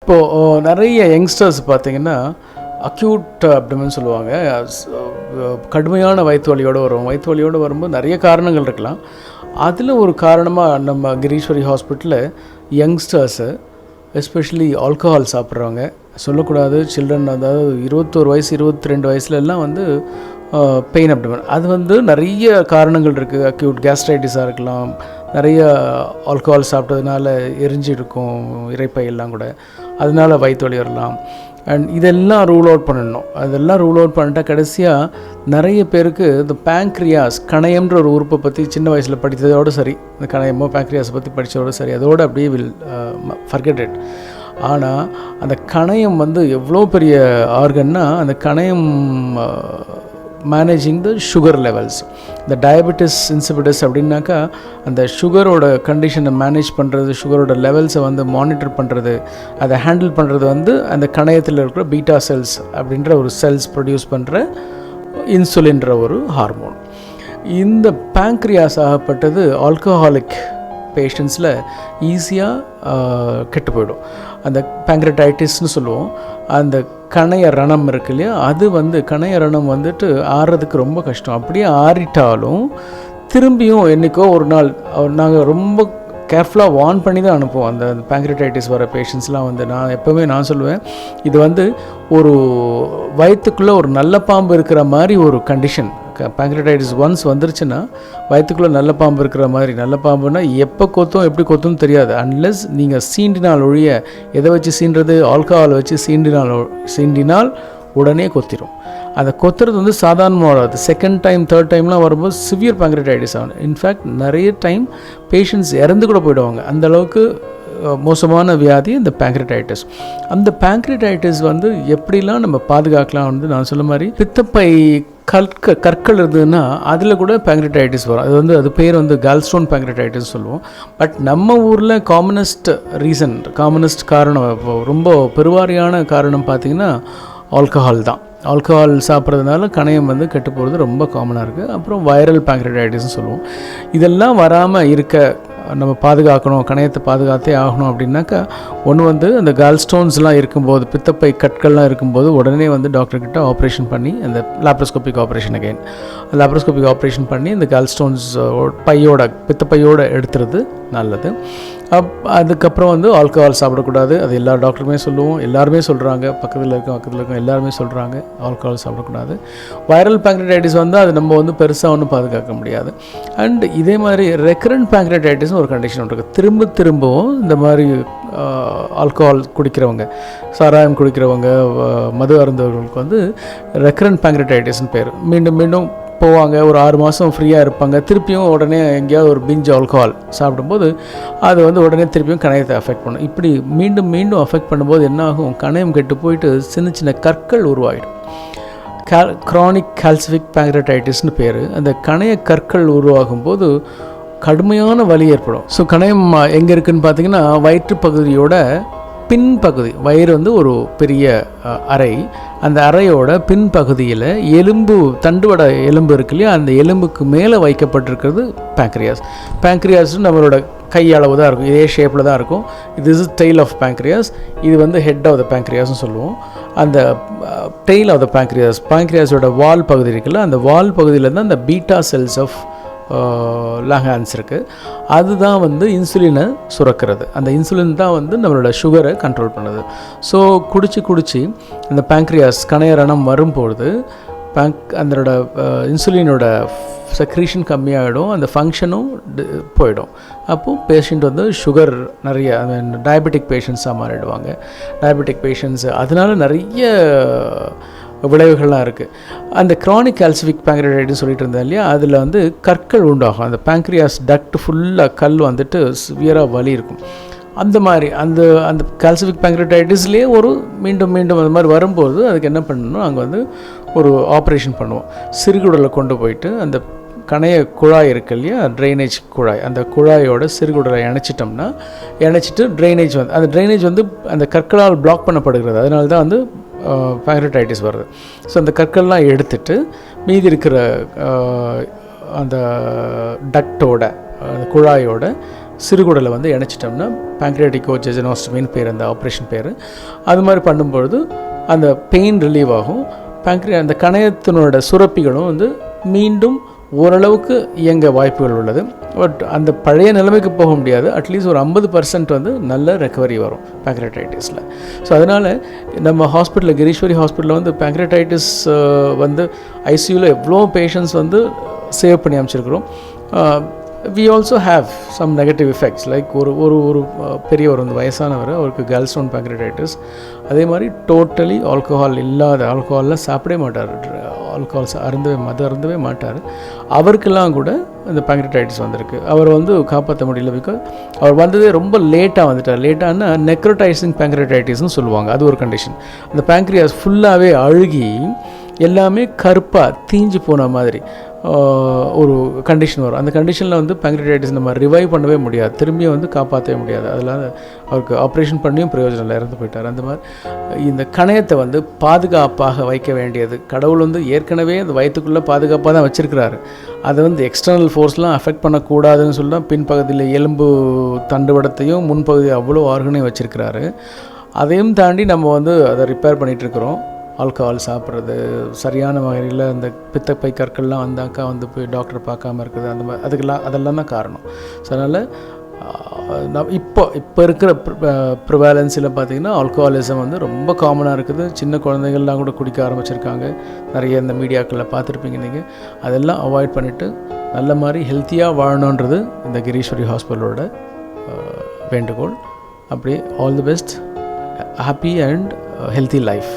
இப்போது நிறைய யங்ஸ்டர்ஸ் பார்த்திங்கன்னா அக்யூட் அப்டமன் சொல்லுவாங்க. கடுமையான வயிற்று வலியோடு வரும். வயிற்று வலியோடு வரும்போது நிறைய காரணங்கள் இருக்கலாம். அதில் ஒரு காரணமாக நம்ம கிரீஸ்வரி ஹாஸ்பிட்டலில் யங்ஸ்டர்ஸு எஸ்பெஷலி ஆல்கஹால் சாப்பிட்றவங்க, சொல்லக்கூடாது சில்ட்ரன், அதாவது 21 வயசு 22 வயசுலலாம் வந்து பெயின் அப்டமன், அது நிறைய காரணங்கள் இருக்குது. அக்யூட் கேஸ்ட்ரைட்டிஸாக இருக்கலாம், நிறைய ஆல்கஹால் சாப்பிட்டதுனால எரிஞ்சு இருக்கும் இறைப்பையெல்லாம் கூட, அதனால வயிற்று வலி வரலாம். அண்ட் இதெல்லாம் ரூல் அவுட் பண்ணணும். அதெல்லாம் ரூல் அவுட் பண்ணிட்டா கடைசியாக நிறைய பேருக்கு இந்த பேங்க்ரியாஸ், கணையம்ன்ற ஒரு உறுப்பை பற்றி சின்ன வயசில் படித்ததோடு சரி, இந்த கணையமோ பேங்க்ரியாஸை பற்றி படித்ததோடு சரி, அதோடு அப்படியே வில் ஃபர்கெட் இட். ஆனால் அந்த கணையம் எவ்வளோ பெரிய ஆர்கன்னா, அந்த கணையம் மேனேஜிங் த சுகர் லெவல்ஸ். இந்த டயபெட்டிஸ் இன்சிபிடிஸ் அப்படின்னாக்கா அந்த சுகரோட கண்டிஷனை மேனேஜ் பண்ணுறது, சுகரோட லெவல்ஸை மானிட்டர் பண்ணுறது, அதை ஹேண்டில் பண்ணுறது அந்த கணையத்தில் இருக்கிற பீட்டா செல்ஸ் அப்படின்ற ஒரு செல்ஸ் ப்ரொடியூஸ் பண்ணுற இன்சுலின்ற ஒரு ஹார்மோன். இந்த பேங்க்ரியாஸ் ஆகப்பட்டது ஆல்கஹாலிக் பேஷண்ட்ஸில் ஈஸியாக கெட்டு போயிடும். அந்த பேங்க்ரடைட்டிஸ்னு சொல்லுவோம். அந்த கணைய ரணம் இருக்கு இல்லையா, அது கணைய ரணம் ஆறுறதுக்கு ரொம்ப கஷ்டம். அப்படியே ஆறிட்டாலும் திரும்பியும் என்றைக்கோ ஒரு நாள் நாங்கள் ரொம்ப கேர்ஃபுல்லாக வார்ன் பண்ணி தான் அனுப்புவோம். அந்த பேங்க்ரடைட்டிஸ் வர பேஷண்ட்ஸ்லாம் நான் எப்போவுமே சொல்லுவேன், இது ஒரு வயிற்றுக்குள்ளே ஒரு நல்ல பாம்பு இருக்கிற மாதிரி ஒரு கண்டிஷன். பேங்க்ரடைட்டிஸ் ஒன்ஸ் வந்துருச்சுன்னா வயிற்றுக்குள்ளே நல்ல பாம்பு இருக்கிற மாதிரி. நல்ல பாம்புனா எப்போ கொத்தும் எப்படி கொத்தும் தெரியாது. அன்லெஸ் நீங்கள் சீண்டினால் ஒழிய, எதை வச்சு சீண்டுறது, ஆல்கஹால் வச்சு சீண்டினால் உடனே கொத்திடும். அந்த கொத்துறது சாதாரணமாக வராது. செகண்ட் டைம் தேர்ட் டைம்லாம் வரும்போது சிவியர் பேங்க்ரடைட்டிஸ் ஆகும். இன்ஃபேக்ட் நிறைய டைம் பேஷண்ட்ஸ் இறந்து கூட போயிடுவாங்க. அந்தளவுக்கு மோசமான வியாதி இந்த பேங்க்ரடைட்டிஸ். அந்த பேங்க்ரடைட்டிஸ் எப்படிலாம் நம்ம பாதுகாக்கலாம் நான் சொல்ல மாதிரி, பித்தப்பை கற்கள் இருந்ததுன்னா அதில் கூட பேங்க்ரடைட்டிஸ் வரும். அது பேர் கால்ஸ்டோன் பேங்க்ரடைட்டிஸ் சொல்லுவோம். பட் நம்ம ஊரில் காமனஸ்ட் காரணம், ரொம்ப பெருவாரியான காரணம் பார்த்திங்கன்னா ஆல்கஹால் தான். ஆல்கஹால் சாப்பிட்றதுனால கணையம் கெட்டு போகிறது ரொம்ப காமனாக இருக்குது. அப்புறம் வைரல் பேங்க்ரடைட்டிஸ்னு சொல்லுவோம். இதெல்லாம் வராமல் இருக்க நம்ம பாதுகாக்கணும், கணையத்தை பாதுகாத்தே ஆகணும் அப்படின்னாக்கா, ஒன்று அந்த கால்ஸ்டோன்ஸ்லாம் இருக்கும்போது, பித்தப்பை கற்கள்லாம் இருக்கும்போது உடனே டாக்டர்கிட்ட ஆப்ரேஷன் பண்ணி, அந்த laparoscopic operation again laparoscopic operation பண்ணி இந்த கால்ஸ்டோன்ஸ் பித்தப்பையோடு எடுத்துறது நல்லது. அதுக்கப்புறம் ஆல்கஹால் சாப்பிடக்கூடாது. அது எல்லா டாக்டருமே சொல்லுவோம், எல்லாருமே சொல்கிறாங்க, பக்கத்தில் இருக்க எல்லாருமே சொல்கிறாங்க ஆல்கஹால் சாப்பிடக்கூடாது. வைரல் பேங்க்ரடைட்டிஸ் அது நம்ம பெருசாக ஒன்றும் பாதுகாக்க முடியாது. அண்ட் இதே மாதிரி ரெக்கரண்ட் பேங்க்ரடைட்டிஸ் ஒரு கண்டிஷன் இருக்குது. திரும்பவும் இந்த மாதிரி ஆல்கஹால் குடிக்கிறவங்க, சாராயம் குடிக்கிறவங்க, மது அருந்தவர்களுக்கு ரெக்கரண்ட் பேங்க்ரடைட்டிஸ்னு பேர். மீண்டும் போவாங்க, ஒரு 6 மாதம் ஃப்ரீயாக இருப்பாங்க, திருப்பியும் உடனே எங்கேயாவது ஒரு பிஞ்ச் ஆல்கஹால் சாப்பிடும்போது அது உடனே திருப்பியும் கணையத்தை அஃபெக்ட் பண்ணும். இப்படி மீண்டும் அஃபெக்ட் பண்ணும்போது என்ன ஆகும், கணையம் கெட்டு போயிட்டு சின்ன கற்கள் உருவாகிடும். க்ரானிக் கால்சிஃபிக் பேங்க்ரடைட்டிஸ்னு பேர். அந்த கணைய கற்கள் உருவாகும்போது கடுமையான வலி ஏற்படும். ஸோ கணையம் எங்கே இருக்குதுன்னு பார்த்தீங்கன்னா, வயிற்று பகுதியோட பின்பகுதி, வயிறு ஒரு பெரிய அறை, அந்த அறையோட பின்பகுதியில் தண்டுவட எலும்பு இருக்கு இல்லையா, அந்த எலும்புக்கு மேலே வைக்கப்பட்டிருக்கிறது பேங்க்ரியாஸ் நம்மளோட கையளவு தான் இருக்கும், இதே ஷேப்பில் தான் இருக்கும். இது இஸ் டெய்ல் ஆஃப் பேங்க்ரியாஸ். இது ஹெட் ஆஃப் த பேங்க்ரியாஸ்னு சொல்லுவோம். அந்த டெய்ல் ஆஃப் த பேங்க்ரியாஸோட வால் பகுதி இருக்குல்ல, அந்த வால் பகுதியில் தான் அந்த பீட்டா செல்ஸ் ஆஃப் லாங்ஹான்ஸ் இருக்குது. அதுதான் இன்சுலினை சுரக்கிறது. அந்த இன்சுலின் தான் நம்மளோட சுகரை கண்ட்ரோல் பண்ணுது. ஸோ குடிச்சு அந்த பேங்க்ரியாஸ் கணையரணம் வரும்பொழுது அதனோட இன்சுலினோட செக்ரீஷன் கம்மியாகிடும், அந்த ஃபங்க்ஷனும் போயிடும். அப்போது பேஷண்ட் சுகர் நிறைய டயபெட்டிக் பேஷண்ட்ஸாக மாறிடுவாங்க. டயபெட்டிக் பேஷண்ட்ஸ் அதனால நிறைய விளைவுகள்லாம் இருக்குது. அந்த க்ரானிக் கால்சிஃபிக் பேங்க்ரடைட்டிஸ் சொல்லிட்டு இருந்தேன் இல்லையா, அதில் கற்கள் உண்டாகும். அந்த பேங்க்ரியாஸ் டக்ட் ஃபுல்லாக கல் சிவியராக வலி இருக்கும். அந்த மாதிரி அந்த கால்சிஃபிக் பேங்க்ரடைட்டிஸ்லேயே மீண்டும் அந்த மாதிரி வரும்போது அதுக்கு என்ன பண்ணணும், அங்கே ஒரு ஆப்ரேஷன் பண்ணுவோம். சிறுகுடலை கொண்டு போயிட்டு அந்த கணைய குழாய் இருக்கு இல்லையா, ட்ரைனேஜ் குழாய், அந்த குழாயோட சிறுகுடலை இணைச்சிட்டு ட்ரைனேஜ் அந்த ட்ரைனேஜ் அந்த கற்களால் பிளாக் பண்ணப்படுகிறது. அதனால தான் பேங்க்ரடைட்டிஸ் வருது. ஸோ அந்த கற்கள்லாம் எடுத்துட்டு மீதி இருக்கிற அந்த டக்டோட, அந்த குழாயோட சிறுகுடலை வந்து இணைச்சிட்டோம்னா பேங்க்ரியாட்டிகோ ஜெஜனோஸ்டமின்னு பேர் அந்த ஆப்ரேஷன் பேர். அது மாதிரி பண்ணும்பொழுது அந்த பெயின் ரிலீவ் ஆகும். அந்த கணையத்தினோட சுரப்பிகளும் வந்து மீண்டும் ஓரளவுக்கு இயங்க வாய்ப்புகள் உள்ளது. பட் அந்த பழைய நிலைமைக்கு போக முடியாது. அட்லீஸ்ட் ஒரு 50% வந்து நல்ல ரெக்கவரி வரும் பேங்க்ரியாடைட்டிஸில். ஸோ அதனால் நம்ம ஹாஸ்பிட்டலில் கிரீஸ்வரி ஹாஸ்பிட்டலில் வந்து பேங்க்ரியாடைட்டிஸ் வந்து ஐசியூவில் எவ்வளோ பேஷண்ட்ஸ் வந்து சேவ் பண்ணி அமைச்சிருக்கிறோம். we also have some negative effects like ஒரு பெரியவர் வந்து வயசானவர், அவருக்கு கேல்ஸ்டோன் பேங்க்ரியாடைட்டிஸ். அதே மாதிரி டோட்டலி ஆல்கஹாலில் சாப்பிடவே மாட்டார், அருந்தவே மாட்டார். அவருக்கெல்லாம் கூட இந்த பேங்க்ரியாடைட்டிஸ் வந்திருக்கு. அவர் வந்து காப்பாற்ற முடியல. பிகாஸ் அவர் வந்ததே ரொம்ப லேட்டாக வந்துட்டார். லேட்டானா நெக்ரோடைசிங் பேங்க்ரியாடைட்டிஸ்னு சொல்லுவாங்க. அது ஒரு கண்டிஷன். அந்த பேங்க்ரியாஸ் ஃபுல்லாகவே அழுகி எல்லாமே கருப்பாக தீஞ்சு போன மாதிரி ஒரு கண்டிஷன் வரும். அந்த கண்டிஷனில் வந்து பேங்க்ரியாடைட்டிஸ் நம்ம ரிவைவ் பண்ணவே முடியாது, திரும்பியும் வந்து காப்பாற்றவே முடியாது. அதெல்லாம் அவருக்கு ஆப்ரேஷன் பண்ணியும் பிரயோஜனம் இல்லை, இறந்து போயிட்டார். அந்த மாதிரி இந்த கணையத்தை வந்து பாதுகாப்பாக வைக்க வேண்டியது கடவுள் வந்து ஏற்கனவே அந்த வயிற்றுக்குள்ளே பாதுகாப்பாக தான் வச்சுருக்கிறாரு. அதை வந்து எக்ஸ்டர்னல் ஃபோர்ஸ்லாம் அஃபெக்ட் பண்ணக்கூடாதுன்னு சொல்லலாம். பின்பகுதியில் எலும்பு தண்டுவடத்தையும் முன்பகுதியில் அவ்வளோ ஆர்கனையும் வச்சுருக்கிறாரு. அதையும் தாண்டி நம்ம வந்து அதை ரிப்பேர் பண்ணிகிட்ருக்குறோம். ஆல்கஹால் சாப்பிட்றது, சரியான வகையில் அந்த பித்தப்பை கற்கள்லாம் வந்தாக்கா வந்து போய் டாக்டர் பார்க்காம இருக்குது, அந்த மாதிரி அதெல்லாம் தான் காரணம். ஸோ அதனால் இப்போ இருக்கிற ப்ரிவாலன்ஸில் பார்த்திங்கன்னா ஆல்கஹாலிசம் வந்து ரொம்ப காமனாக இருக்குது. சின்ன குழந்தைகள்லாம் கூட குடிக்க ஆரம்பிச்சிருக்காங்க. நிறைய இந்த மீடியாக்களில் பார்த்துருப்பீங்க நீங்கள். அதெல்லாம் அவாய்ட் பண்ணிவிட்டு நல்ல மாதிரி ஹெல்த்தியாக வாழணுன்றது இந்த கிரீஸ்வரி ஹாஸ்பிட்டலோட வேண்டுகோள். அப்படி all the best, happy and healthy life.